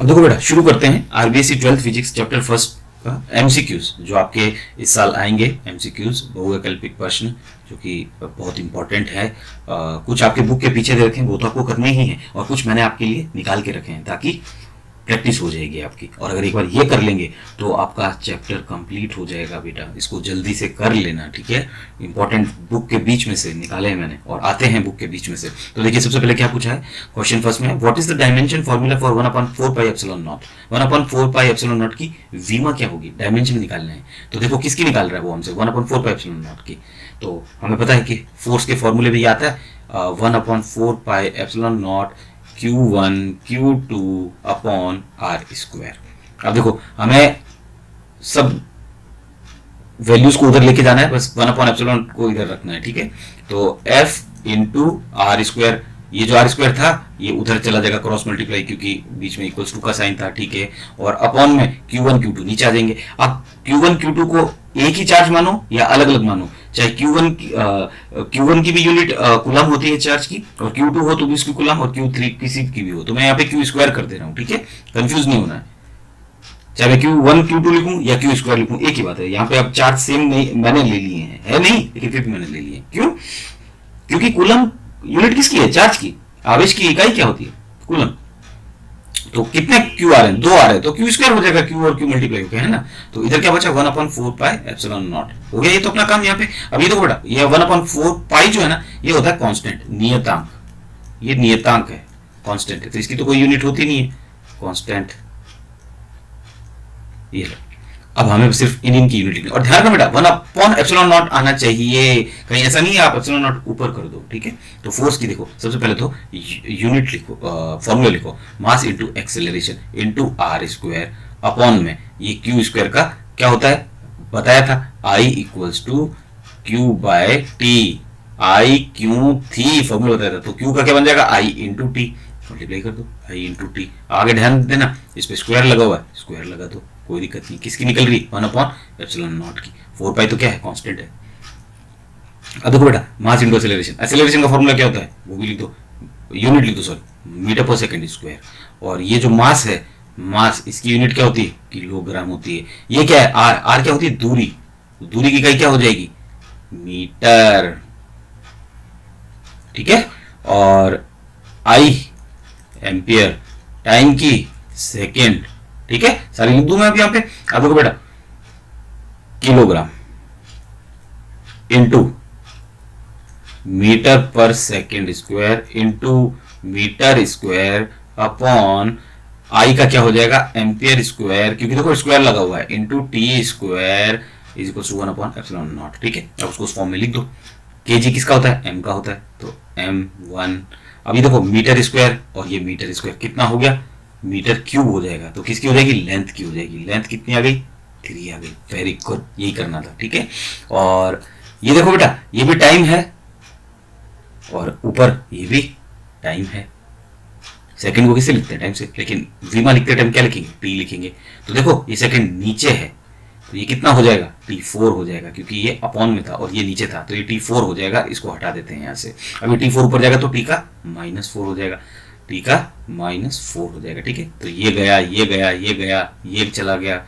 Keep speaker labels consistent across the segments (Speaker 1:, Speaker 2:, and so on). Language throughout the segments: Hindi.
Speaker 1: अब देखो बेटा, शुरू करते हैं RBSC 12th physics chapter first का एमसीक्यूज जो आपके इस साल आएंगे। एमसीक्यूज बहुवैकल्पिक प्रश्न जो कि बहुत इंपॉर्टेंट है। कुछ आपके बुक के पीछे दे रखे हैं, वो तो आपको करने ही है, और कुछ मैंने आपके लिए निकाल के रखे हैं ताकि प्रैक्टिस हो जाएगी आपकी। और अगर एक बार ये कर लेंगे तो आपका चैप्टर कंप्लीट हो जाएगा बेटा। इसको जल्दी से कर लेना, ठीक है। इंपॉर्टेंट बुक के बीच में से निकाले हैं मैंने और आते हैं बुक के बीच में से। तो देखिए सबसे पहले क्या पूछा है क्वेश्चन फर्स्ट में, what is the dimension formula for 1/4 pi epsilon not. 1/4 pi epsilon not की वीमा क्या होगी, डायमेंशन निकालना है। तो देखो किसकी निकाल रहा है वो हमसे, 1/4 पाई एप्सिलॉन नॉट की। तो हमें पता है कि फोर्स के फॉर्मूले भी आता है 1/4 pi epsilon not Q1 Q2 upon R square. अब देखो हमें सब वैल्यूज को उधर लेके जाना है, बस 1/एप्सिलॉन को इधर रखना है, ठीक है। तो F इंटू आर स्क्वायर, ये जो आर स्क्वायर था ये उधर चला जाएगा क्रॉस मल्टीप्लाई, क्योंकि बीच में इक्वल्स टू का साइन था, ठीक है। और अपॉन में Q1 Q2 नीचे आ जाएंगे। अब Q1 Q2 को एक ही चार्ज मानो या अलग अलग मानो, चाहे Q1 की भी यूनिट कूलम होती है चार्ज की, और Q2 हो तो भी उसकी कूलम, और Q3 किसी की भी हो। तो मैं यहाँ पे Q स्क्वायर कर दे रहा हूँ, ठीक है, कंफ्यूज नहीं होना है। चाहे मैं Q1 Q2 लिखूं या Q स्क्वायर लिखूं, एक ही बात है। यहाँ पे अब चार्ज सेम नहीं मैंने ले लिए हैं, है नहीं, लेकिन फिर भी मैंने ले लिए। क्यों? क्योंकि कूलम यूनिट किसकी है, चार्ज की। आवेश की इकाई क्या होती है, कूलम। तो कितने Q आ रहे हैं, 2 आ रहे हैं, तो Q स्क्वायर हो जाएगा, Q और Q मल्टीप्लाई हो गया, है ना। तो इधर क्या बचा 1/4 पाई एप्सिलॉन नॉट हो गया। ये तो अपना काम यहाँ पे। अब ये देखो बेटा, ये 1/4 पाई जो है ना, ये होता है कांस्टेंट, नियतांक। ये नियतांक है, कांस्टेंट है, तो इसकी तो कोई यूनिट होती नहीं है, कांस्टेंट। ये लो, अब हमें सिर्फ इनकी यूनिट लिखनी। और ध्यान रखना बेटा 1/एप्सिलॉन नॉट आना चाहिए, कहीं ऐसा नहीं है आप एप्सिलॉन नॉट ऊपर कर दो, ठीक है। तो फोर्स की देखो सबसे पहले तो यूनिट लिखो, फॉर्मूला लिखो, mass into acceleration into R square upon में ये क्यू स्क्वायर का क्या होता है बताया था, I equals to Q by T. I Q थी फॉर्मूला बताया था, तो क्यू का क्या बन जाएगा, आई इंटू टी, मल्टीप्लाई कर दो, आई इंटू टी। आगे ध्यान देना इस पे स्क्वायर लगा हुआ है, स्क्वायर लगा दो, कोई दिक्कत नहीं। किसकी निकल रही, 1/एप्सिलॉन नॉट की। 4 पाई तो क्या है, कांस्टेंट है। अब देखो बेटा, मास इंटू एक्सेलरेशन, एक्सेलरेशन का फॉर्मूला क्या होता है वो भी लिख दो, यूनिट लिख दो, सॉरी, मीटर पर सेकंड स्क्वायर। और ये जो मास है, मास इसकी यूनिट क्या होती है, किलोग्राम होती है। ये क्या है, आर, आर क्या होती है, दूरी। दूरी की इकाई क्या हो जाएगी, मीटर, ठीक है। और आई एम्पियर, टाइम की सेकेंड, ठीक है। सारी लिख दूं मैं अब यहाँ पे। अब देखो बेटा, किलोग्राम इंटू मीटर पर second square into metre square upon I का क्या हो जाएगा, एम्पियर स्क्वायर, क्योंकि देखो स्क्वायर लगा हुआ है, into T square is equal to 1/एप्सिलॉन नॉट, ठीक है। अब उसको उस फॉर्म में लिख दो। केजी किसका होता है, एम का होता है, तो M1। अभी देखो मीटर स्क्वायर और ये मीटर स्क्वायर कितना हो गया, मीटर क्यूब हो जाएगा, तो किसकी हो जाएगी, लेंथ की हो जाएगी। लेंथ कितनी आ गई, 3 आ गई। वेरी गुड, यही करना था, ठीक है। और ये देखो बेटा, ये भी टाइम है और ऊपर ये भी टाइम है। सेकंड को किससे लिखते हैं, टाइम से, लेकिन वीमा लिखते टाइम क्या लिखेंगे, टी लिखेंगे। तो देखो ये सेकंड नीचे है, तो ये कितना हो जाएगा, T4 हो जाएगा, क्योंकि ये अपॉन में था और ये नीचे था, तो ये T4 हो जाएगा। इसको हटा देते हैं यहाँ से। अभी T4 ऊपर जाएगा तो T का -4 हो जाएगा, T का -4 हो जाएगा, ठीक है। तो ये गया, ये गया, ये गया, ये चला गया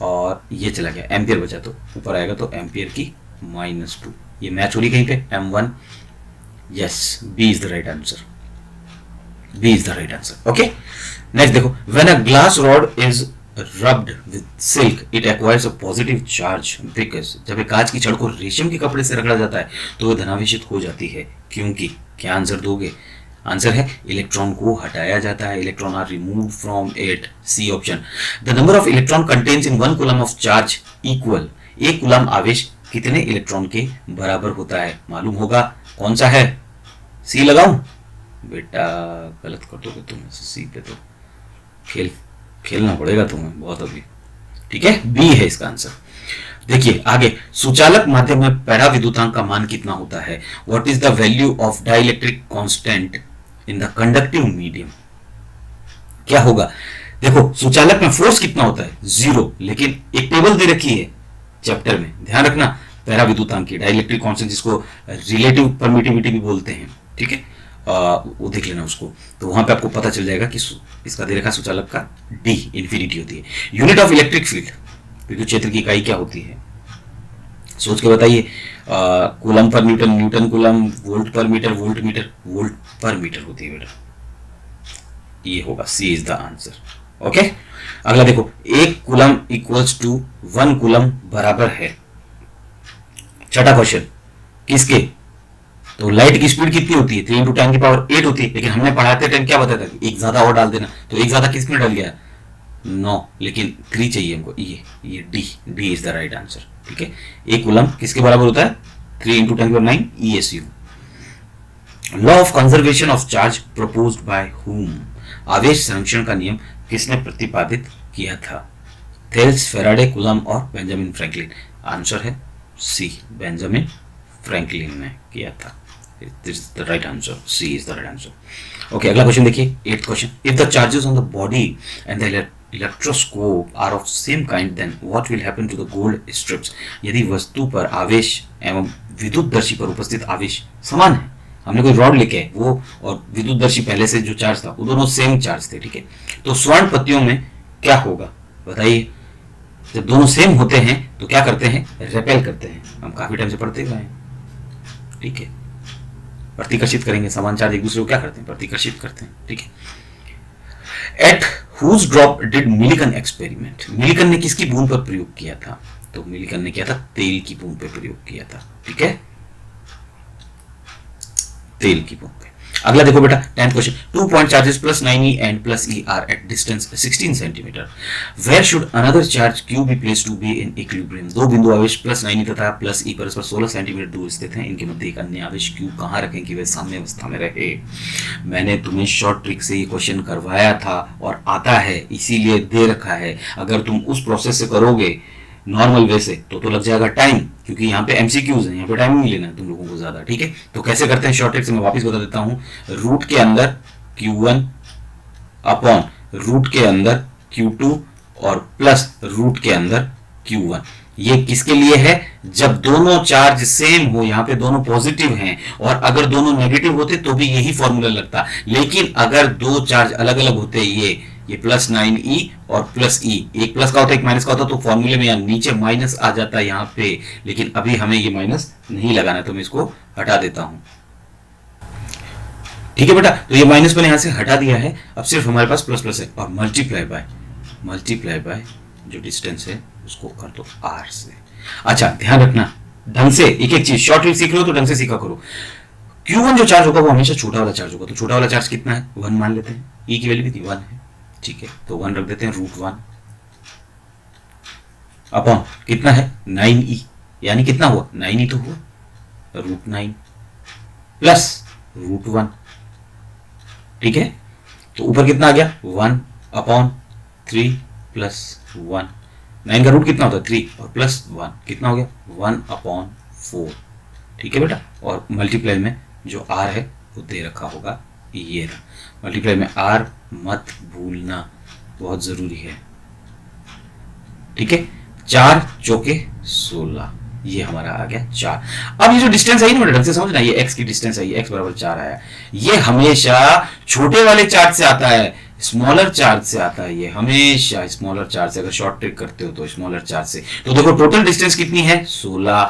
Speaker 1: और ये चला गया। एम्पियर बचा, तो ऊपर आएगा तो एम्पियर की -2। ये मैच हो रही कहीं पे, M1। Yes, B is the right answer, B is the right answer. Okay, next देखो, when a glass rod is rubbed with silk it acquires a positive charge because जब एक कांच की छड़ को रेशम के कपड़े से रगड़ा जाता है तो वह धनावेशित हो जाती है, क्योंकि क्या आंसर दोगे, आंसर है इलेक्ट्रॉन को हटाया जाता है, electron are removed from it, C option. The number of electron contains in 1 coulomb of charge equal, एक कूलम आवेश कितने इलेक्ट्रॉन के बराबर होता है, मालूम होगा, कौन सा है, सी लगाऊं बेटा, गलत कर दोगे तुम सी पे तो खेलना पड़ेगा तुम्हें बहुत अभी, ठीक है। बी है इसका आंसर। देखिए आगे, सुचालक माध्यम में पैरा विद्युतांक का मान कितना होता है, what is the value of dielectric constant in the conductive medium, क्या होगा। देखो सुचालक में फोर्स कितना होता है, 0, लेकिन एक टेबल दे रखी है चैप्टर में, ध्यान रखना, पैरा विद्युतांक की डाइलेक्ट्रिक कांस्टेंट, जिसको रिलेटिव परमिटिविटी भी बोलते हैं, ठीक है। वो देख लेना उसको, तो वहां पे आपको पता चल जाएगा कि इसका अधिरेखा सुचालक का डी इन्फिनिटी होती है। यूनिट ऑफ इलेक्ट्रिक फील्ड, विद्युत क्षेत्र की इकाई क्या होती है, सोच के बताइए। Coulomb per Newton, Newton coulomb, volt पर मीटर, वोल्ट मीटर, वोल्ट पर मीटर होती है बेटा। ये होगा, सी इज द आंसर। ओके, अगला देखो, एक कूलम इक्वल्स टू 1 कूलम बराबर है, छठा क्वेश्चन, किसके, तो लाइट की स्पीड कितनी होती है, 3 इंटू 10 की पावर 8 होती है, लेकिन हमने पढ़ाते टाइम क्या बताया था, एक ज्यादा और डाल देना, तो एक ज्यादा किस में डल गया, 9, लेकिन 3 चाहिए हमको, ये D is the right answer. ठीक है, एक कूलम किसके बराबर होता है, 3 इंटू 10 की power 9 ESU। Law of conservation of charge proposed by whom, आवेश संरक्षण का नियम किसने प्रतिपादित किया था, थेल्स, फेराडे, कूलम और बेंजामिन फ्रैंकलिन। आंसर है सी, बेंजामिन फ्रैंकलिन ने किया था। This is the right answer. C is the right answer. Okay, अगला क्वेश्चन देखिए, 8th question, if the charges on the body and the electroscope are of same kind, then what will happen to the gold strips? यदि वस्तु पर आवेश एवं विद्युतदर्शी पर उपस्थित आवेश समान है, हमने कोई रॉड लेके आए वो और विद्युतदर्शी पहले से जो चार्ज था वो दोनों सेम चार्ज थे, ठीक है, तो स्वर्ण पत्तियों में क्या होगा बताइए। जब दोनों सेम होते हैं तो क्या करते हैं, रेपेल करते हैं, हम काफी टाइम से पढ़ते हुए हैं, ठीक है, प्रतिकर्षित करेंगे, समान चार्ज एक दूसरे को क्या करते हैं, प्रतिकर्षित करते हैं, ठीक है। At whose drop did Millikan experiment, Millikan ने किसकी बूंद पर प्रयोग किया था, तो मिलिकन ने किया था तेल की बूंद पर प्रयोग किया था, ठीक है, तेल की बूंद पे। अगला देखो बेटा, 10th question, 2 point charges plus 9e and plus e are at distance 16 cm. Where should another charge q be placed to be in equilibrium? दो बिंदु आवेश प्लस 9e तथा प्लस e परस्पर 16 सेंटीमीटर दूर स्थित हैं, इनके मध्य एक अन्य आवेश q कहाँ रखें कि वे साम्य अवस्था में रहे। मैंने तुम्हें शॉर्ट ट्रिक से ये क्वेश्चन करवाया था और आता है, इसीलिए दे रखा है। अगर तुम उस प्रोसेस से करोगे नॉर्मल वे से तो लग जाएगा टाइम, क्योंकि यहाँ पे एमसीक्यूज है, यहाँ पे टाइम नहीं लेना है तुम लोगों को ज्यादा, ठीक है। तो कैसे करते हैं शॉर्ट ट्रिक से मैं वापस बता देता हूँ, रूट के अंदर Q1 अपॉन रूट के अंदर Q2 और प्लस रूट के अंदर Q1। ये किसके लिए है, जब दोनों चार्ज सेम हो, यहाँ पे दोनों पॉजिटिव हैं, और अगर दोनों नेगेटिव होते तो भी यही फॉर्मूला लगता, लेकिन अगर दो चार्ज अलग अलग होते, ये प्लस 9e और प्लस e, एक प्लस का होता है एक माइनस का होता, तो फॉर्मूले में यहाँ नीचे माइनस आ जाता है यहाँ पे, लेकिन अभी हमें ये माइनस नहीं लगाना, तो मैं इसको हटा देता हूं, ठीक है बेटा। तो ये माइनस मैंने यहां से हटा दिया है, अब सिर्फ हमारे पास प्लस प्लस है, और मल्टीप्लाई बाय जो डिस्टेंस है उसको कर दो r से। अच्छा ध्यान रखना, ढंग से एक एक चीज, शॉर्ट ट्रिक सीख रहे हो तो ढंग से सीखा करो। Q1 जो चार्ज होगा वो हमेशा छोटा वाला चार्ज होगा, तो छोटा वाला चार्ज कितना है, 1 मान लेते हैं, e की वैल्यू कितनी 1 है, ठीक है, तो 1 रख देते हैं, √1 अपॉन कितना है 9e, यानी कितना हुआ 9e तो हुआ, √9 प्लस √1, ठीक है, तो ऊपर कितना आ गया 1 अपॉन 3 प्लस 1, 9 का रूट कितना होता है 3 और प्लस 1 कितना हो गया 1 अपॉन 4, ठीक है बेटा। और मल्टीप्लाई में जो r है वो दे रखा होगा, ये मल्टीप्लाई में r मत भूलना, बहुत जरूरी है, ठीक है। 4 चौके 16, ये हमारा आ गया 4। अब ये जो डिस्टेंस आई ना ढंग से समझना, ये x की डिस्टेंस आई, x बराबर 4 आया, ये हमेशा छोटे वाले चार्ज से आता है, स्मॉलर चार्ज से आता है, ये हमेशा स्मॉलर चार्ज से, अगर शॉर्ट ट्रिक करते हो तो स्मॉलर चार्ज से। तो देखो टोटल डिस्टेंस कितनी है 16,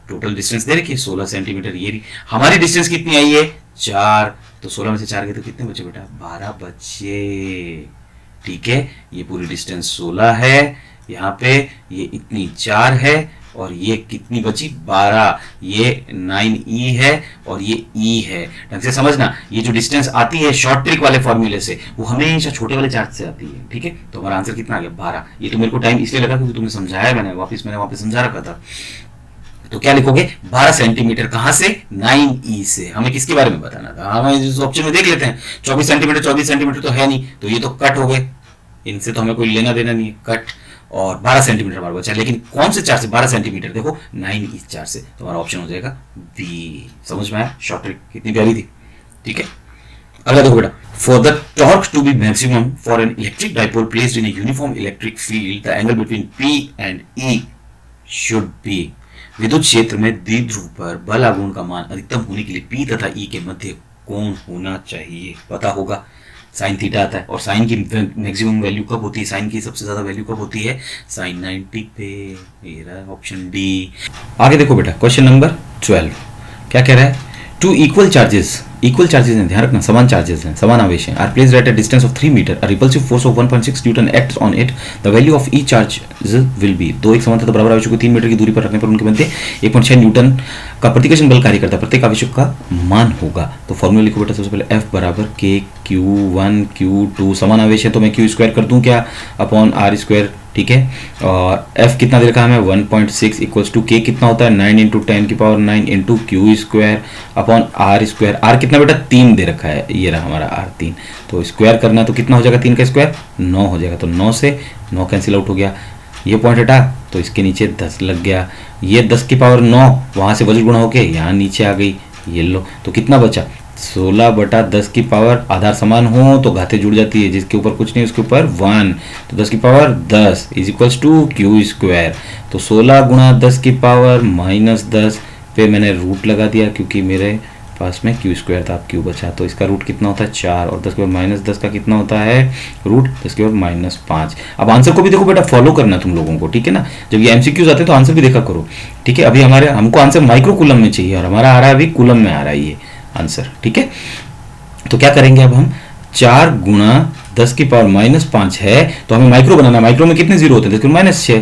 Speaker 1: टोटल डिस्टेंस दे रखी है 16 सेंटीमीटर, ये भी हमारी डिस्टेंस कितनी आई है 4, तो 16 में से 4 गए तो कितने बचे बेटा 12 बचे, ठीक है। ये पूरी डिस्टेंस 16 है, यहाँ पे ये इतनी 4 है, और ये कितनी बची 12, ये 9e है और ये e है। ढंग से समझना, ये जो डिस्टेंस आती है शॉर्ट ट्रिक वाले फॉर्मूले से वो हमेशा छोटे वाले चार्ज से आती है, ठीक है। तो हमारा आंसर कितना आ गया 12। ये तो मेरे को टाइम इसलिए लगा क्योंकि तुम्हें समझाया मैंने वापस समझा रखा था। तो क्या लिखोगे 12 सेंटीमीटर, कहां से 9e से। हमें किसके बारे में बताना था, हमें इस ऑप्शन में देख लेते हैं, 24 सेंटीमीटर तो है नहीं, तो ये तो कट हो गए, इनसे तो हमें कोई लेना देना नहीं है, कट, और 12 सेंटीमीटर हमारा बचा, लेकिन कौन से चार्ज से 12 सेंटीमीटर, देखो 9e चार्ज से, तो हमारा ऑप्शन हो जाएगा बी। समझ में आया, शॉर्ट ट्रिक कितनी प्यारी थी, ठीक है। अगला देखो बेटा, for the torque to be maximum for an electric dipole placed in a uniform electric field, the angle between P and E should be. विद्युत क्षेत्र में द्विध्रुव पर बल आघूर्ण का मान अधिकतम होने के लिए P तथा E के मध्य कौन होना चाहिए? पता होगा, साइन थीटा आता है। और साइन की मैक्सिमम वैल्यू कब होती है? साइन की सबसे ज्यादा वैल्यू कब होती है? साइन 90 पे। ये रहा ऑप्शन डी। आगे देखो बेटा, क्वेश्चन नंबर 12 क्या कह रहा है? टू इक्वल चार्जेस हैं, ध्यान रखना, समान चार्जेस हैं, समान आवेश हैं, are placed at a distance of 3 metre, a repulsive force of 1.6 newton acts on it, the value of each charge will be. दो एक समांतर बराबर आवेशों को 3 मीटर की दूरी पर रखने पर उनके बनते 1.6 न्यूटन का प्रतिकर्षण बल कार्य करता है, प्रत्येक आवेशक का मान होगा। तो फॉर्मूला लिखो बेटा, सबसे पहले F बराबर K Q1 Q2, समान आवेश है तो मैं Q स्क्वायर कर दूं क्या, अपॉन R स्क्वायर, ठीक है। और F कितना दे रखा है हमें 1.6 इक्वल्स टू K कितना होता है 9 इंटू 10 की power 9 into Q square upon R square. R कितना बेटा 3 दे रखा है, ये रहा हमारा R 3, तो स्क्वायर करना तो कितना हो जाएगा, 3 का स्क्वायर 9 हो जाएगा, तो 9 से 9 कैंसिल आउट हो गया, ये पॉइंट हटा तो इसके नीचे 10 लग गया, ये 10 की पावर 9 वहाँ से वज्र गुणा होके यहाँ नीचे आ गई, ये लो, तो कितना बचा 16/10 की पावर, आधार समान हो तो घातें जुड़ जाती है, जिसके ऊपर कुछ नहीं उसके ऊपर 1, तो 10 की power 10 is equals to Q square. तो 16 गुणा 10 की पावर -10 पे मैंने रूट लगा दिया क्योंकि मेरे पास में क्यू स्क्वायर था, अब क्यू बचा, तो इसका रूट कितना होता है 4, और 10 की पावर -10 का कितना होता है रूट 10 की पावर -5। अब आंसर को भी देखो बेटा, फॉलो करना तुम लोगों को, ठीक है ना, जब ये एमसीक्यूज आते हैं तो आंसर भी देखा करो, ठीक है। अभी हमको आंसर माइक्रो कूलम में चाहिए और हमारा आ रहा है अभी कूलम में आ रहा है ये आंसर, ठीक है। तो क्या करेंगे अब हम, 4 गुणा 10 की पावर -5 है तो हमें माइक्रो बनाना है, माइक्रो में कितने जीरो होते हैं 10 की पावर -6,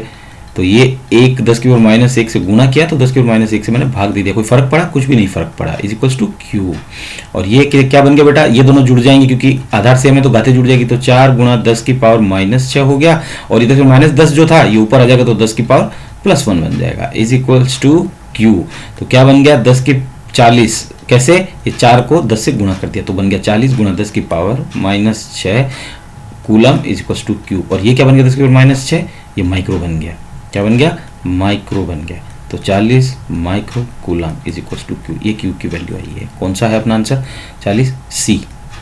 Speaker 1: तो ये 1 10 की पावर -1 से गुणा किया तो 10 की पावर -1 से मैंने भाग दे दिया, कोई फर्क पड़ा, कुछ भी नहीं फर्क पड़ा, इज इक्वल्स टू क्यू। और ये क्या बन गया बेटा, ये दोनों जुड़ जाएंगे क्योंकि आधार सेम है तो घातें जुड़ जाएगी, तो 4 गुणा 10 की पावर -6 हो गया, और इधर -10 जो था ये ऊपर आ जाएगा तो 10 की पावर +1 बन जाएगा, इज इक्वल्स टू क्यू। तो क्या बन गया 10 की 40, कैसे, ये 4 को 10 से गुणा कर दिया तो बन गया 40 गुणा 10 की power -6 coulomb is equals to Q. और ये क्या बन गया 10 की पावर -6, ये माइक्रो बन गया, क्या बन गया माइक्रो बन गया, तो 40 micro coulomb is equals to Q, ये क्यू की वैल्यू आई है। कौन सा है अपना answer 40, C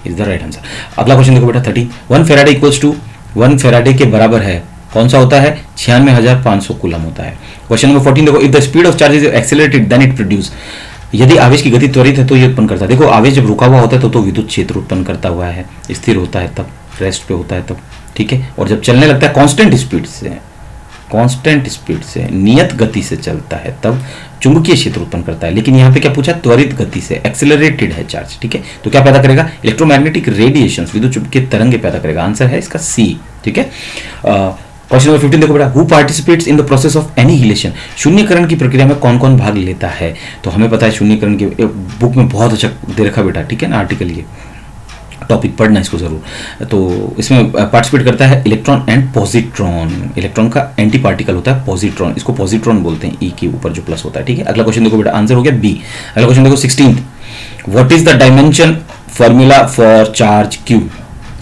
Speaker 1: is the right answer. अगला क्वेश्चन देखो बेटा 13, 1 फेराडे इक्वल्स टू 1 फेराडे के बराबर है, कौन सा होता है 96,500 कूलम होता है। क्वेश्चन नंबर 14 देखो, if the speed of charge is accelerated then it produce, यदि आवेश की गति त्वरित है तो ये उत्पन्न करता है। देखो आवेश जब रुका हुआ होता है तो विद्युत क्षेत्र उत्पन्न करता हुआ है, स्थिर होता है तब, रेस्ट पे होता है तब, ठीक है। और जब चलने लगता है कांस्टेंट स्पीड से नियत गति से चलता है तब चुंबकीय क्षेत्र उत्पन्न करता है। लेकिन यहाँ पे क्या पूछा, त्वरित गति से, एक्सेलरेटेड है चार्ज, ठीक है, तो क्या पैदा करेगा इलेक्ट्रोमैग्नेटिक रेडिएशंस, विद्युत चुंबकीय तरंगे पैदा करेगा। आंसर है इसका सी, ठीक है। क्वेश्चन नंबर 15 देखो बेटा, who participates in the process of annihilation, शून्यकरण की प्रक्रिया में कौन कौन भाग लेता है। तो हमें पता है शून्यकरण की बुक में बहुत अच्छा दे रखा बेटा, ठीक है ना, आर्टिकल, ये टॉपिक पढ़ना इसको जरूर। तो इसमें पार्टिसिपेट करता है इलेक्ट्रॉन एंड पॉजिट्रॉन, इलेक्ट्रॉन का एंटी पार्टिकल होता है पॉजिट्रॉन, इसको पॉजिट्रॉन बोलते हैं, ई के ऊपर जो प्लस होता है, ठीक है। अगला क्वेश्चन देखो बेटा, आंसर हो गया बी। अगला क्वेश्चन देखो 16, what is the dimension formula for charge Q,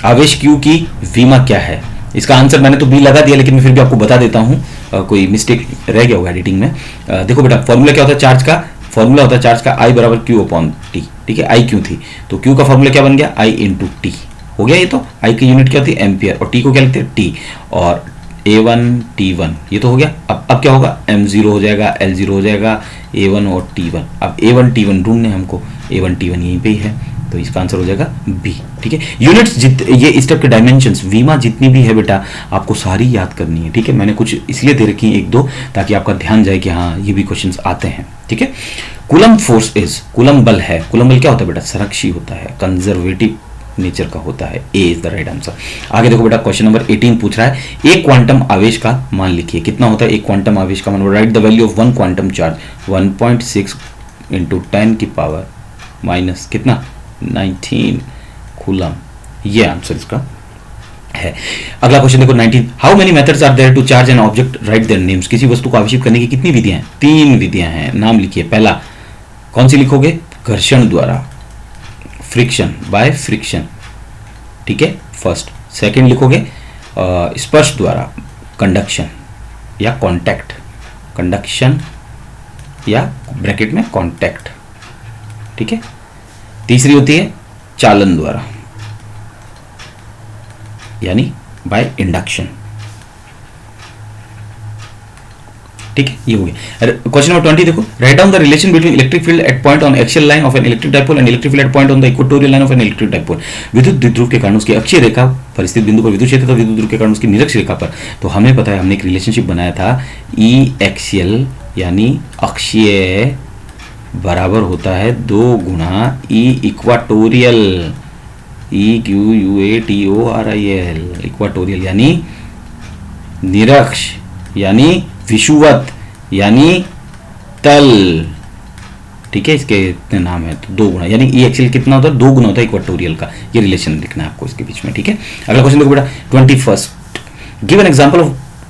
Speaker 1: आवेश क्यू की विमा क्या है। इसका आंसर मैंने तो बी लगा दिया लेकिन मैं फिर भी आपको बता देता हूँ, कोई मिस्टेक रह गया होगा एडिटिंग में। देखो बेटा फॉर्मूला क्या होता है चार्ज का, फॉर्मूला होता है चार्ज का I बराबर क्यू अपॉन टी, ठीक है, आई क्यू थी तो क्यू का फॉर्मूला क्या बन गया I इंटू टी हो गया। ये तो I की यूनिट क्या होती है एम्पियर, और टी को क्या लिखते हैं टी, और A1 T1 ये तो हो गया। अब क्या होगा M0 हो जाएगा, L0 हो जाएगा, A1 और T1। अब A1 T1 ढूंढने हमको, A1 T1 यहीं पे ही है तो इसका आंसर हो जाएगा बी, ठीक है। यूनिट्स ये इस टाइप के डायमेंशंस विमा जितनी भी है बेटा आपको सारी याद करनी है, ठीक है। मैंने कुछ इसलिए दे रखी है 1-2 ताकि आपका ध्यान जाए कि हाँ ये भी क्वेश्चंस आते हैं, ठीक है। कूलम फोर्स इज, कूलम बल है, कूलम बल क्या होता है बेटा संरक्षी होता है, कंजर्वेटिव नेचर का होता है, ए इज द राइट आंसर। आगे देखो बेटा क्वेश्चन नंबर 18 पूछ रहा है एक क्वांटम आवेश का मान लिखिए, कितना होता है एक क्वांटम आवेश का मान, right the value of one quantum charge 1.6 into 10 की पावर माइनस कितना 19 कूलम, ये आंसर इसका है। अगला क्वेश्चन देखो 19, how many methods are there to charge an object, write their names, किसी वस्तु को आवेशित करने की कितनी विधियां हैं, 3 विधियां हैं, नाम लिखिए। पहला कौन सी लिखोगे, घर्षण द्वारा, फ्रिक्शन बाय फ्रिक्शन, ठीक है फर्स्ट। सेकंड लिखोगे स्पर्श द्वारा, कंडक्शन या कॉन्टैक्ट, कंडक्शन या ब्रैकेट में कॉन्टैक्ट, ठीक है। तीसरी होती है चालन द्वारा यानी बाय इंडक्शन। ठीक है, ये हो गया। क्वेश्चन नंबर 20 देखो, right down the relation between electric field at point on axial line of N electric dipole and electric field at point on the equatorial line of N electric dipole. विद्युत द्विध्रुव के कारण उसकी अक्षीय रेखा पर स्थित बिंदु पर विद्युत क्षेत्र तथा विद्युत ध्रुव के कारण उसकी निरक्ष रेखा पर। तो हमें पता है, हमने एक रिलेशनशिप बनाया था, ई एक्सियल यानी अक्षीय बराबर होता है 2 गुणा ई इक्वाटोरियल, EQUATORIAL, इक्वाटोरियल यानी निरक्ष यानी विषुवत यानी तल, ठीक है, इसके इतने नाम है। तो 2 गुना यानी ई एक्सियल कितना होता है, 2 गुना होता है इक्वाटोरियल का। ये रिलेशन लिखना है आपको इसके बीच में, ठीक है। अगला क्वेश्चन देखो बेटा 21, give an example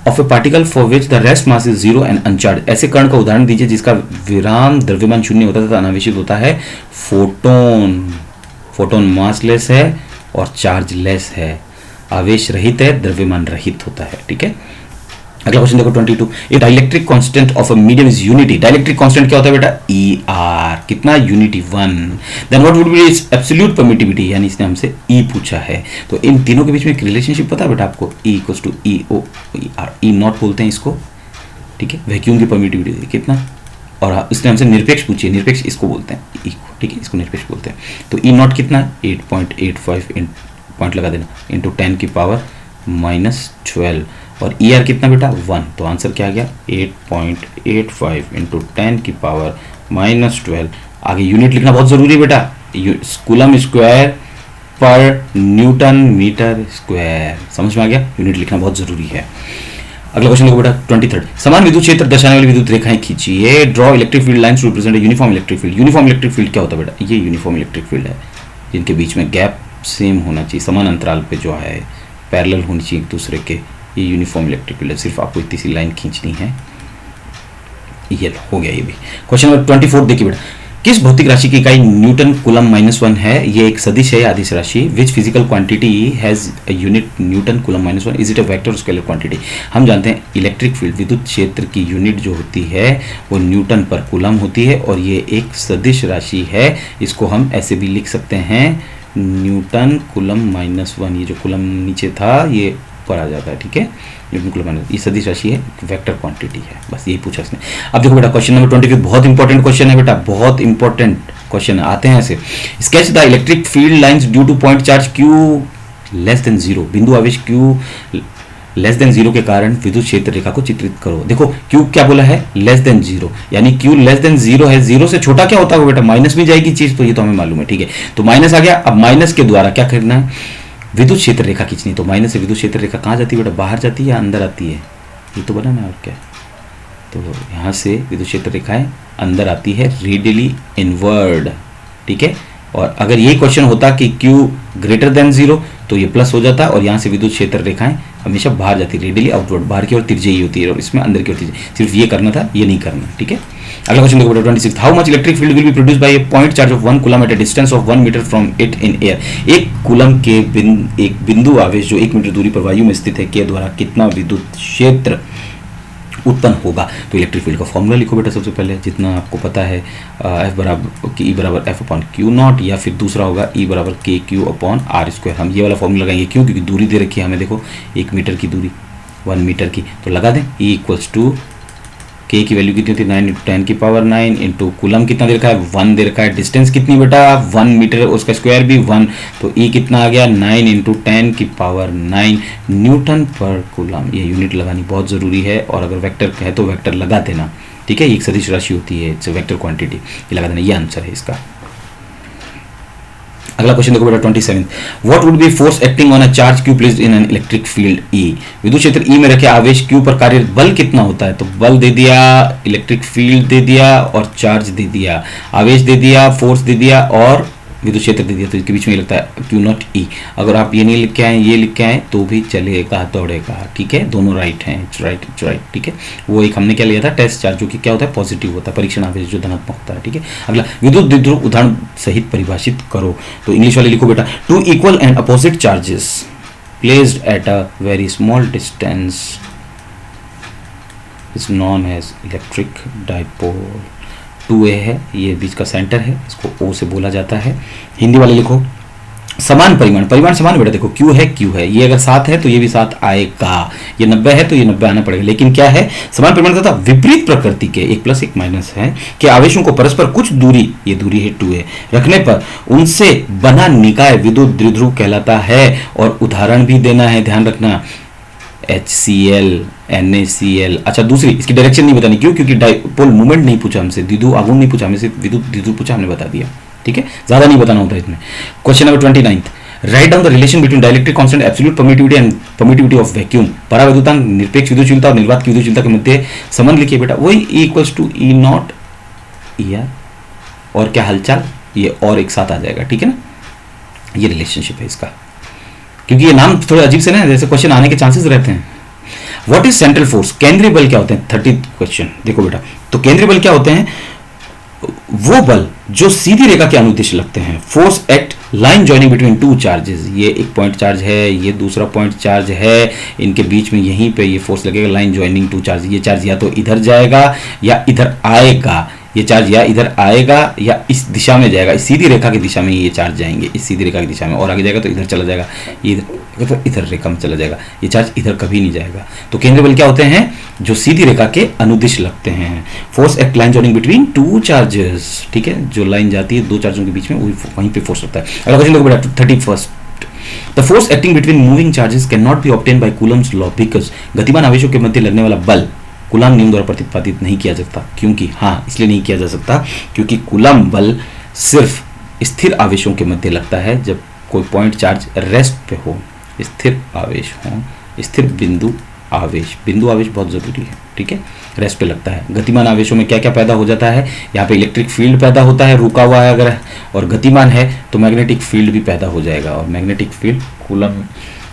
Speaker 1: of A particle for which the rest mass is 0 and अनचार्ज। ऐसे कण का उदाहरण दीजिए जिसका विराम द्रव्यमान शून्य होता है तथा अनावेशित होता है। फोटोन, फोटोन मासलेस है और चार्जलेस है, आवेश रहित है, द्रव्यमान रहित होता है, ठीक है। अगला क्वेश्चन देखो 22, a dielectric constant of a medium is unity. Dielectric constant क्या होता है बेटा, ER, कितना, unity 1। Then what would be its absolute permittivity, यानी इसने हमसे E पूछा है। तो इन तीनों के बीच में एक रिलेशनशिप पता है बेटा आपको, E equals to EO ER, E not बोलते हैं इसको, ठीक है। वैक्यूम की परमिटिविटी कितना, और इसने हमसे निरपेक्ष पूछी है, निरपेक्ष इसको बोलते हैं E को, ठीक है, इसको निरपेक्ष बोलते हैं। तो E नॉट कितना है 8.85 पॉइंट लगा देना इंटू 10 की पावर -12, और ER कितना बेटा 1। तो आंसर क्या आ गया 8.85 इंटू 10 की पावर -12। आगे यूनिट लिखना बहुत जरूरी है बेटा, कूलम स्क्वायर पर न्यूटन मीटर स्क्वायर, समझ में आ गया, यूनिट लिखना बहुत जरूरी है। अगला क्वेश्चन देखो बेटा 23, समान विद्युत क्षेत्र दर्शाने वाली विद्युत रेखाएं खींचिए। Draw electric field lines to represent uniform electric field. Uniform electric field क्या होता है बेटा, ये यूनिफॉर्म इलेक्ट्रिक फील्ड है जिनके बीच में गैप सेम होना चाहिए, समान अंतराल पे जो है पैरेलल होनी चाहिए एक दूसरे के, ये यूनिफॉर्म इलेक्ट्रिक फील्ड है। सिर्फ आपको इतनी सी लाइन खींचनी है, ये हो गया ये भी। क्वेश्चन नंबर 24 देखिए बेटा, किस भौतिक राशि की इकाई न्यूटन कूलम -1 है। ये एक सदिश है, अदिश राशि। Which physical quantity has a unit Newton coulomb -1, is it a vector और स्केलर क्वांटिटी। हम जानते हैं इलेक्ट्रिक फील्ड विद्युत क्षेत्र की यूनिट जो होती है वो न्यूटन पर कूलम होती है, और ये एक सदिश राशि है। इसको हम ऐसे भी लिख सकते हैं, न्यूटन कूलम -1, ये जो कूलम नीचे था ये ऊपर आ जाता है, ठीक है, न्यूटन कूलम -1, ये सदिश राशि है, वेक्टर क्वांटिटी है, बस यही पूछा इसने। अब देखो बेटा क्वेश्चन नंबर 25 बहुत इंपॉर्टेंट क्वेश्चन है बेटा, बहुत इंपॉर्टेंट क्वेश्चन आते हैं ऐसे। Sketch the electric field lines due two point charge Q less than 0, बिंदु आवेश Q लेस देन 0 के कारण विद्युत क्षेत्र रेखा को चित्रित करो। देखो Q क्या बोला है, लेस देन 0, यानी Q लेस देन 0 है। 0 से छोटा क्या होता है बेटा, माइनस में जाएगी चीज, तो ये तो हमें मालूम है, ठीक है। तो माइनस आ गया, अब माइनस के द्वारा क्या करना है, विद्युत क्षेत्र रेखा खींचनी। तो माइनस से विद्युत क्षेत्र रेखा कहाँ जाती है बेटा, बाहर जाती है या अंदर आती है, ये तो बना ना, और क्या। तो यहाँ से विद्युत क्षेत्र रेखाएं अंदर आती है, रेडियली इनवर्ड, ठीक है। और अगर ये क्वेश्चन होता कि Q ग्रेटर देन 0 तो ये प्लस हो जाता, और यहाँ से विद्युत क्षेत्र रेखाएं हमेशा बाहर जाती, रेडियली आउटवर्ड, बाहर की ओर तिरछी होती है, और इसमें अंदर की ओर तिरछी। सिर्फ ये करना था, ये नहीं करना, ठीक है। अगला क्वेश्चन देखो बेटा 26, how much electric field will be produced by a point charge of 1 coulomb at a distance of 1 metre from it in air. एक कूलम के एक बिंदु आवेश जो 1 मीटर दूरी पर वायु में स्थित है के द्वारा कितना विद्युत क्षेत्र उत्पन्न होगा। तो इलेक्ट्रिक फील्ड का फॉर्मूला लिखो बेटा सबसे पहले, जितना आपको पता है, F बराबर E बराबर F अपॉन Q नॉट, या फिर दूसरा होगा E बराबर KQ अपॉन R²। हम ये वाला फॉर्मूला लगाएंगे, क्यों, क्योंकि दूरी दे रखी है हमें, देखो 1 मीटर की दूरी, 1 मीटर की, तो लगा दें E इक्वल्स टू K की वैल्यू कितनी होती है 9 × 10 की पावर 9 इंटू कूलम कितना दे रखा है 1 दे रखा है, डिस्टेंस कितनी बेटा 1 मीटर, उसका स्क्वायर भी 1, तो E कितना आ गया 9 × 10 की पावर 9 न्यूटन पर कूलम। ये यूनिट लगानी बहुत ज़रूरी है, और अगर वेक्टर है तो वेक्टर लगा देना, ठीक है। एक सदिश राशि होती है, इट्स वेक्टर क्वांटिटी, ये लगा देना, ये आंसर है इसका। अगला क्वेश्चन देखो बेटा 27, what would B force acting on a charge Q placed in an electric field E। विद्युत क्षेत्र E में रखे आवेश Q पर कार्य बल कितना होता है। तो बल दे दिया, इलेक्ट्रिक फील्ड दे दिया, और चार्ज दे दिया, आवेश दे दिया, फोर्स दे दिया, और विद्युत क्षेत्र दे दिया। तो इसके बीच में लगता है Q नॉट E। अगर आप ये नहीं लिख के आए, ये लिख के आए तो भी चलेगा, दौड़ेगा, ठीक है, दोनों राइट हैं, इट्स राइट, ठीक है। वो एक हमने क्या लिया था, टेस्ट चार्ज, जो कि क्या होता है, पॉजिटिव होता है, परीक्षण आवेश जो धनात्मक होता है, ठीक है। अगला विद्युत द्विध्रुव उदाहरण सहित परिभाषित करो। तो इंग्लिश वाले लिखो बेटा, 2 equal and opposite charges placed at a very small distance is known as electric dipole. 2A है, ये बीच का सेंटर है, इसको O से बोला जाता है। हिंदी वाले लिखो, समान परिमाण, परिमाण समान बेटा, देखो Q है Q है, ये अगर 7 है तो ये भी 7 आएगा, ये 90 है तो ये 90 आना पड़ेगा। लेकिन क्या है, समान परिमाण तथा विपरीत प्रकृति के, एक प्लस एक माइनस है, कि आवेशों को परस्पर कुछ दूरी, ये दूरी है 2a, रखने पर उनसे बना निकाय विद्युत द्विध्रुव कहलाता है। और उदाहरण भी देना है, ध्यान रखना, HCl, NaCl। अच्छा, दूसरी इसकी डायरेक्शन नहीं बतानी, क्यों? क्योंकि डाइपोल मूवमेंट नहीं पूछा हमसे, द्विध्रुव आघूर्ण नहीं पूछा, हमें सिर्फ विद्युत द्विध्रुव पूछा, हमने बता दिया। ठीक है, ज्यादा नहीं बताना होता इसमें। Question number 29, write down the relation between dielectric constant absolute permittivity and permittivity of vacuum. परावैद्युतांक निरपेक्ष विद्युतशीलता और निर्वात की विद्युतशीलता के मध्य संबंध लिखिए बेटा। वही equals to E not ER, और क्या हालचाल, ये और एक साथ आ जाएगा। ठीक है ना, ये रिलेशनशिप है इसका, क्योंकि ये नाम थोड़े अजीब से ना, जैसे क्वेश्चन आने के चांसेस रहते हैं। व्हाट इज सेंट्रल फोर्स, केंद्रीय बल क्या होते हैं? 30 क्वेश्चन देखो बेटा, तो केंद्रीय बल क्या होते हैं? वो बल जो सीधी रेखा के अनुदिश लगते हैं। Force act line joining between two charges, ये एक पॉइंट चार्ज है, ये दूसरा पॉइंट चार्ज है, इनके बीच में यहीं पे ये फोर्स लगेगा, लाइन जॉइनिंग टू चार्ज। ये चार्ज या तो इधर जाएगा या इधर आएगा, ये चार्ज या इधर आएगा या इस दिशा में जाएगा, इस सीधी रेखा की दिशा में ये चार्ज जाएंगे, इस सीधी रेखा की दिशा में, और आगे जाएगा तो इधर चला जाएगा, ये तो इधर रेखा में चला जाएगा, ये चार्ज इधर कभी नहीं जाएगा। तो केंद्रीय बल क्या होते हैं? जो सीधी रेखा के अनुदिश लगते हैं। Force act line joining between two charges, ठीक है, जो लाइन जाती है दो चार्जों के बीच में, वहीं पे फोर्स लगता है। अगला क्वेश्चन देखो बेटा 31, the force acting between moving charges can not be obtain bye Coulomb's law because, गतिमान आवेशों के मध्य लगने वाला बल कूलम नियम द्वारा प्रतिपादित नहीं किया जा सकता। क्योंकि, हाँ, इसलिए नहीं किया जा सकता क्योंकि कूलम बल सिर्फ स्थिर आवेशों के मध्य लगता है जब कोई पॉइंट चार्ज रेस्ट पे हो, स्थिर आवेश हो, स्थिर बिंदु आवेश, बिंदु आवेश बहुत जरूरी है। ठीक है, रेस्ट पे लगता है। गतिमान आवेशों में क्या क्या पैदा हो जाता है? यहाँ पे इलेक्ट्रिक फील्ड पैदा होता है, रुका हुआ है अगर, और गतिमान है तो मैग्नेटिक फील्ड भी पैदा हो जाएगा, और मैग्नेटिक फील्ड कूलम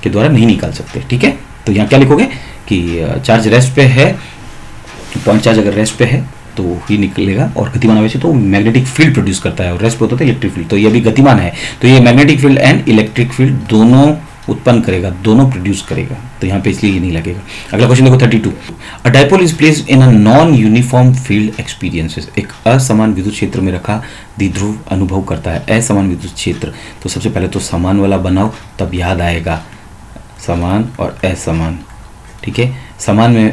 Speaker 1: के द्वारा नहीं निकाल सकते। ठीक है, तो यहाँ क्या लिखोगे कि चार्ज रेस्ट पे है, पॉइंट चार्ज अगर रेस्ट पे है तो ही निकलेगा, और गतिमान आवेश है तो मैग्नेटिक फील्ड प्रोड्यूस करता है, और रेस्ट पे होता है इलेक्ट्रिक फील्ड। तो ये भी गतिमान है तो ये magnetic field and electric field दोनों उत्पन्न करेगा, दोनों प्रोड्यूस करेगा, तो यहाँ पे इसलिए ये नहीं लगेगा। अगला क्वेश्चन देखो 32, अ dipole is placed in a non uniform field experiences. एक असमान विद्युत क्षेत्र में रखा द्विध्रुव अनुभव करता है। असमान विद्युत क्षेत्र, तो सबसे पहले तो समान वाला बनाओ तब याद आएगा, समान और असमान। ठीक है, समान में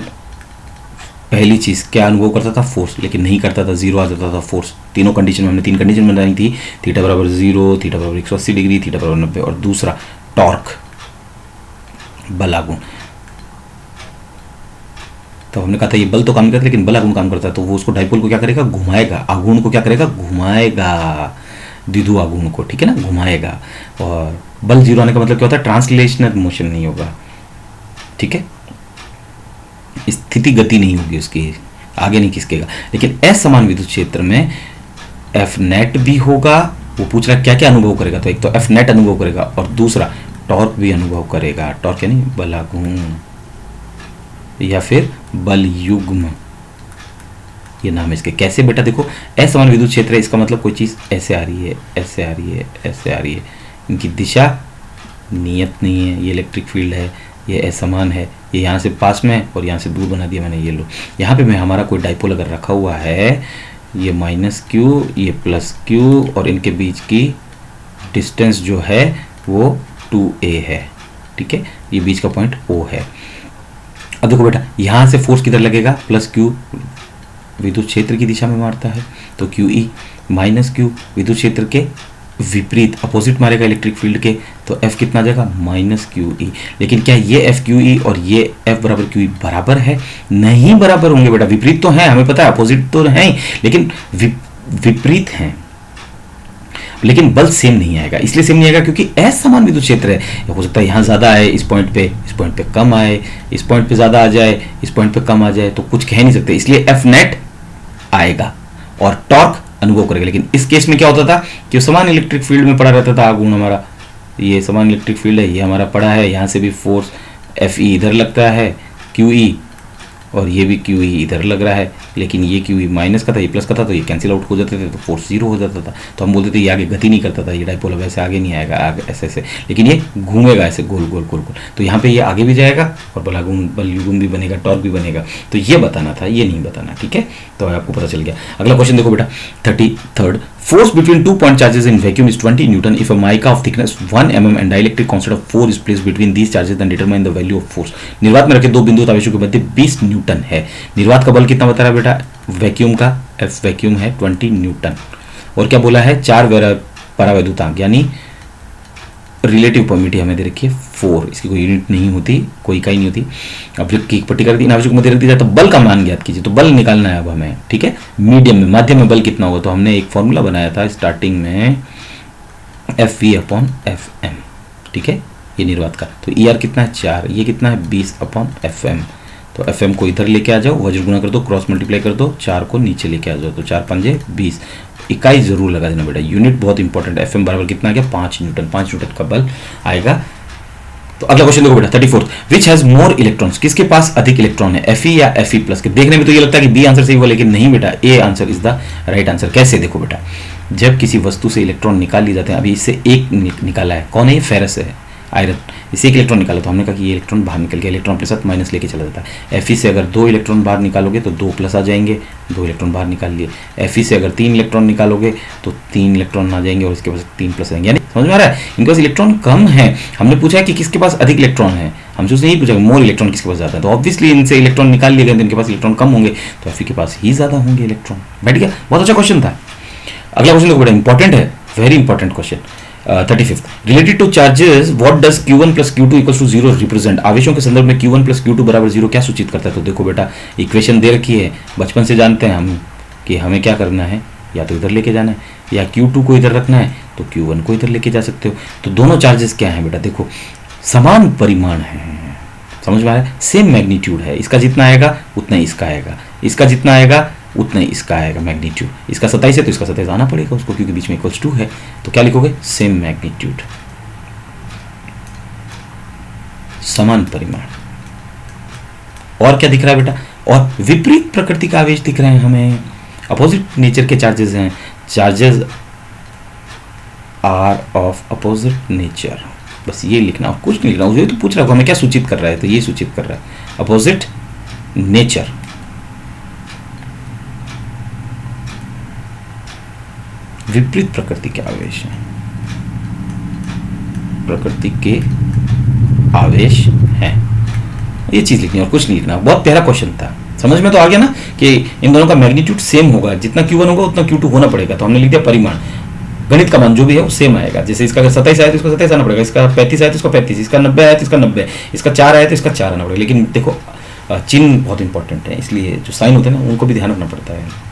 Speaker 1: पहली चीज क्या अनुभव करता था? फोर्स, लेकिन नहीं करता था, जीरो आ जाता था फोर्स। तीनों कंडीशन में हमने 3 कंडीशन बनाई थी, थीटा बराबर 0, थीटा बराबर 180 डिग्री, थीटा बराबर 90, और दूसरा टॉर्क, बल आघूर्ण। तो हमने कहा था ये बल तो काम नहीं करता लेकिन बल आघूर्ण काम करता है, तो वो उसको डाइपोल को क्या करेगा? घुमाएगा, आघूर्ण को क्या करेगा? घुमाएगा, द्विध्रुव आघूर्ण को। ठीक है ना, घुमाएगा। और बल जीरो आने का मतलब क्या होता है? ट्रांसलेशनल मोशन नहीं होगा। ठीक है, स्थिति गति नहीं होगी उसकी, आगे नहीं खिसकेगा। लेकिन असमान विद्युत क्षेत्र में एफ नेट भी होगा। वो पूछ रहा है क्या क्या अनुभव करेगा, तो एक तो एफ नेट अनुभव करेगा और दूसरा टॉर्क भी अनुभव करेगा। टॉर्क यानी बलाघूर्ण या फिर बल युग्म, ये नाम है इसके। कैसे बेटा? देखो, असमान विद्युत क्षेत्र है, इसका मतलब कोई चीज ऐसे आ रही है, ऐसे आ रही है, ऐसे आ रही है, इनकी दिशा नियत नहीं है। ये इलेक्ट्रिक फील्ड है, ये असमान है, ये यहाँ से पास में है और यहाँ से दूर बना दिया मैंने। ये लो, यहाँ पे मैं हमारा कोई डाइपोल अगर रखा हुआ है, ये -q, ये +q, और इनके बीच की डिस्टेंस जो है वो 2a है। ठीक है, ये बीच का पॉइंट O है। अब देखो बेटा, यहाँ से फोर्स किधर लगेगा? +q विद्युत क्षेत्र की दिशा में मारता है, तो QE -q विद्युत क्षेत्र के विपरीत अपोजिट मारेगा इलेक्ट्रिक फील्ड के, तो F कितना जाएगा? -QE। लेकिन क्या ये FQE और ये F बराबर QE बराबर है? नहीं बराबर होंगे बेटा, विपरीत तो है, हमें पता है, अपोजिट तो है ही, लेकिन विपरीत हैं। लेकिन बल सेम नहीं आएगा। इसलिए सेम नहीं आएगा क्योंकि असमान विद्युत क्षेत्र है। हो सकता है यहाँ ज्यादा आए, इस पॉइंट पे कम आए, इस पॉइंट पे ज्यादा आ जाए, इस पॉइंट पे कम आ जाए, तो कुछ कह नहीं सकते। इसलिए एफ नेट आएगा और टॉर्क अनुभव करेगा। लेकिन इस केस में क्या होता था कि समान इलेक्ट्रिक फील्ड में पड़ा रहता था आघूर्ण हमारा, ये समान इलेक्ट्रिक फील्ड है, ये हमारा पड़ा है, यहाँ से भी फोर्स FE इधर लगता है, QE, और ये भी QE इधर लग रहा है, लेकिन ये QE माइनस का था, ये प्लस का था, तो ये कैंसिल आउट हो जाते थे, तो फोर्स जीरो हो जाता था। तो हम बोलते थे ये आगे गति नहीं करता था, ये डाइपोल अब ऐसे आगे नहीं आएगा, आगे ऐसे ऐसे, लेकिन ये घूमेगा ऐसे गोल गोल गोल गोल। तो यहाँ पे ये आगे भी जाएगा और बल युग्म भी बनेगा, टॉर्क भी बनेगा। तो ये बताना था, ये नहीं बताना। ठीक है, तो आपको पता चल गया। अगला क्वेश्चन देखो बेटा 33, Force between 2 point charges in vacuum is 20 Newton. If a mica of thickness 1 mm and dielectric constant of 4 is placed between these charges, then determine the value of force. निर्वात में रखे दो बिंदु आवेशों के मध्य 20 न्यूटन है. निर्वात का बल कितना बता रहा है बेटा? वैक्यूम का F वैक्यूम है 20 न्यूटन. और क्या बोला है? 4 परावैद्युतांक यानी रिलेटिव परमिटी हमें दे रखी है 4. इसकी कोई यूनिट नहीं होती, कोई इकाई नहीं होती. अब जब की पट्टी कर दी, इन आवेशों को मध्य रख दिया जाए तो बल का मान ज्ञात कीजिए. तो बल निकालना है अब हमें, ठीक है. मीडियम में, माध्यम में बल कितना होगा? तो हमने एक फॉर्मूला बनाया था स्टार्टिंग में, FV/FM, ठीक है, ये निर्वात का. तो ER कितना है? 4. ये कितना है? 20/FM. तो FM को इधर लेके आ जाओ, वज्र गुणा कर दो, क्रॉस मल्टीप्लाई कर दो, 4 को नीचे लेके आ जाओ. तो 4 पंजे 20. इकाई जरूर लगा देना बेटा, यूनिट बहुत इंपॉर्टेंट है. FM बराबर कितना आ गया? 5 न्यूटन. 5 न्यूटन का बल आएगा. तो अगला क्वेश्चन देखो बेटा, 34th. Which has more electrons? किसके पास अधिक इलेक्ट्रॉन है, Fe या Fe प्लस के? देखने में तो ये लगता है कि बी आंसर सही हुआ, लेकिन नहीं बेटा, A answer is the right answer. कैसे? देखो बेटा, जब किसी वस्तु से इलेक्ट्रॉन निकाल लिए जाते हैं, अभी इससे एक निकाला है, कौन है ये? फेरस है, आयरन. इससे एक इलेक्ट्रॉन निकाला तो हमने कहा कि ये इलेक्ट्रॉन बाहर निकल गया, इलेक्ट्रॉन के साथ माइनस लेके चला जाता है. Fe से अगर 2 इलेक्ट्रॉन बाहर निकालोगे तो 2 प्लस आ जाएंगे, 2 इलेक्ट्रॉन बाहर निकाल लिए. Fe से अगर 3 इलेक्ट्रॉन निकालोगे तो 3 इलेक्ट्रॉन आ जाएंगे और इसके पास 3 प्लस आएंगे. यानी समझ में आ रहा है, इनके पास इलेक्ट्रॉन कम है. हमने पूछा है कि किसके पास अधिक इलेक्ट्रॉन है, हमसे उसने यही पूछा कि मोर इलेक्ट्रॉन किसके पास ज़्यादा है. तो ऑब्वियसली इनसे इलेक्ट्रॉन निकाल लिए गए तो इनके पास इलेक्ट्रॉन कम होंगे, तो Fe के पास ही ज़्यादा होंगे इलेक्ट्रॉन. बैठ गया, बहुत अच्छा क्वेश्चन था. अगला क्वेश्चन देखो बेटा, इंपॉर्टेंट है, very important question. 35th. Related to charges what does Q1 plus Q2 equals to 0 represent? आवेशों के संदर्भ में Q1 प्लस Q2 बराबर 0 क्या सूचित करता है? तो देखो बेटा, इक्वेशन दे रखी है, बचपन से जानते हैं हम कि हमें क्या करना है, या तो इधर लेके जाना है या Q2 को इधर रखना है, तो Q1 को इधर लेके जा सकते हो. तो दोनों चार्जेस क्या है बेटा? देखो, समान परिमाण है, समझ में आ रहा है, सेम मैग्नीट्यूड है. इसका जितना आएगा उतना ही इसका आएगा, इसका जितना आएगा उतना ही इसका आएगा मैग्नीट्यूड. इसका 27 है तो इसका 27 आना पड़ेगा उसको, क्योंकि बीच में इक्वल्स 2 है. तो क्या लिखोगे? सेम मैग्नीट्यूड, समान परिमाण. और क्या दिख रहा है बेटा? और विपरीत प्रकृति का आवेश दिख रहे हैं हमें, अपोजिट नेचर के चार्जेस हैं. Charges are of opposite nature, बस ये लिखना और कुछ नहीं लिखना. उसे तो पूछ रहा हूँ हमें क्या सूचित कर रहा है, तो ये सूचित कर रहा है अपोजिट नेचर. विपरीत प्रकृति के आवेश हैं, प्रकृति के आवेश हैं, ये चीज लिखनी और कुछ नहीं लिखना. बहुत प्यारा क्वेश्चन था, समझ में तो आ गया ना कि इन दोनों का मैग्नीट्यूड सेम होगा, जितना Q1 होगा उतना Q2 होना पड़ेगा. तो हमने लिख दिया परिमाण, गणित का मान जो भी है वो सेम आएगा. जैसे इसका अगर 27 आया तो इसको 27 आना पड़ेगा, इसका 35 आया तो इसका 35, इसका 90 आया तो इसका 90, इसका 4 आया तो इसका 4 आना पड़ेगा. लेकिन देखो, चिन्ह बहुत इंपॉर्टेंट है, इसलिए जो साइन होते हैं ना उनको भी ध्यान रखना पड़ता है.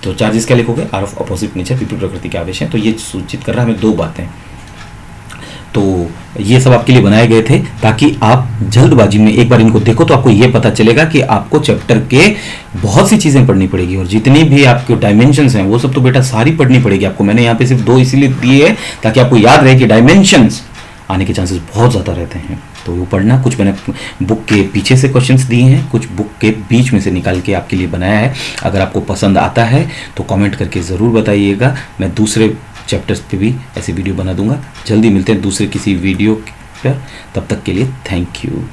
Speaker 1: तो चार्जेस क्या लिखोगे? आर ऑफ अपोजिट नेचर, विपरीत प्रकृति के आवेश हैं. तो ये सूचित कर रहा है हमें 2 बातें. तो ये सब आपके लिए बनाए गए थे ताकि आप जल्दबाजी में एक बार इनको देखो तो आपको ये पता चलेगा कि आपको चैप्टर के बहुत सी चीज़ें पढ़नी पड़ेगी, और जितनी भी आपके डायमेंशंस हैं वो सब तो बेटा सारी पढ़नी पड़ेगी आपको. मैंने यहाँ पे सिर्फ 2 इसीलिए दिए हैं ताकि आपको याद रहे कि डायमेंशंस आने के चांसेस बहुत ज़्यादा रहते हैं. तो वो पढ़ना, कुछ मैंने बुक के पीछे से क्वेश्चंस दिए हैं, कुछ बुक के बीच में से निकाल के आपके लिए बनाया है. अगर आपको पसंद आता है तो कमेंट करके ज़रूर बताइएगा. मैं दूसरे चैप्टर्स पे भी ऐसे वीडियो बना दूंगा. जल्दी मिलते हैं दूसरे किसी वीडियो पर, तब तक के लिए थैंक यू.